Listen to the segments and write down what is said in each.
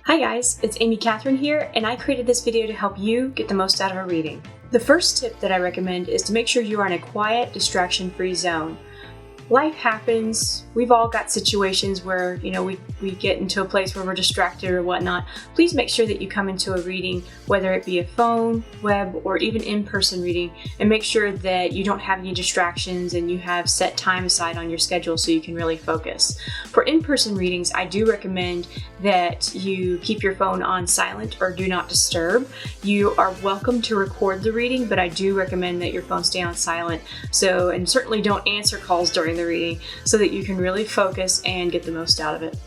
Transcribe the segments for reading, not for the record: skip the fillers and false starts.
Hi guys, it's Amy Catherine here, and I created this video to help you get the most out of a reading. The first tip that I recommend is to make sure you are in a quiet, distraction-free zone. Life happens. We've all got situations where, we get into a place where we're distracted or whatnot. Please make sure that you come into a reading, whether it be a phone, web, or even in-person reading, and make sure that you don't have any distractions and you have set time aside on your schedule so you can really focus. For in-person readings, I do recommend that you keep your phone on silent or do not disturb. You are welcome to record the reading, but I do recommend that your phone stay on silent. And certainly don't answer calls during the reading so that you can really focus and get the most out of it.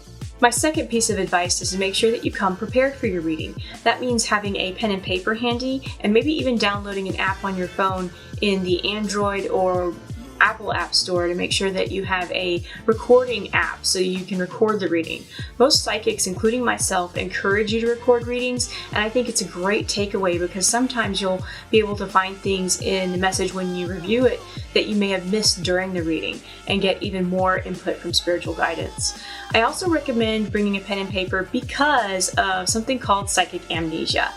My second piece of advice is to make sure that you come prepared for your reading. That means having a pen and paper handy and maybe even downloading an app on your phone in the Android or Apple App Store to make sure that you have a recording app so you can record the reading. Most psychics, including myself, encourage you to record readings, and I think it's a great takeaway because sometimes you'll be able to find things in the message when you review it that you may have missed during the reading and get even more input from spiritual guidance. I also recommend bringing a pen and paper because of something called psychic amnesia.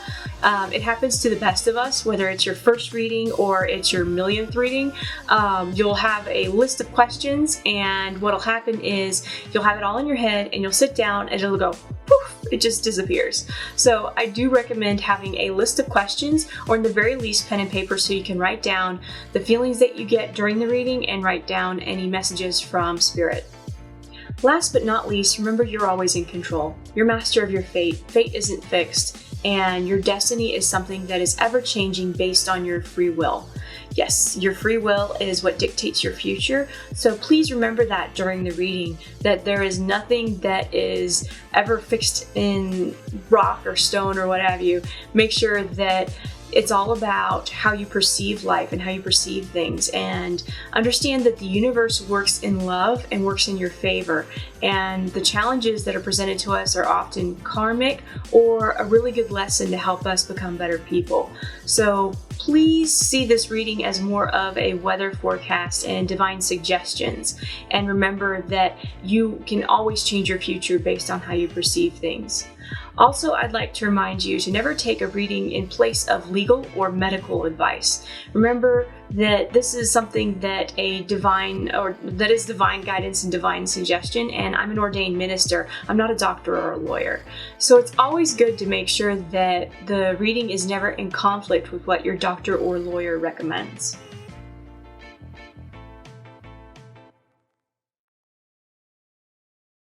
It happens to the best of us, whether it's your first reading or it's your millionth reading. You'll have a list of questions, and what'll happen is you'll have it all in your head and you'll sit down and it'll go poof, it just disappears. So I do recommend having a list of questions, or in the very least pen and paper, so you can write down the feelings that you get during the reading and write down any messages from spirit. Last but not least, remember you're always in control. You're master of your fate. Fate isn't fixed, and your destiny is something that is ever changing based on your free will. Yes, your free will is what dictates your future, so please remember that during the reading, that there is nothing that is ever fixed in rock or stone or what have you. Make sure that it's all about how you perceive life and how you perceive things, and understand that the universe works in love and works in your favor, and the challenges that are presented to us are often karmic or a really good lesson to help us become better people. So please see this reading as more of a weather forecast and divine suggestions, and remember that you can always change your future based on how you perceive things. Also, I'd like to remind you to never take a reading in place of legal or medical advice. Remember that this is something that is divine guidance and divine suggestion, and I'm an ordained minister. I'm not a doctor or a lawyer. So it's always good to make sure that the reading is never in conflict with what your doctor or lawyer recommends.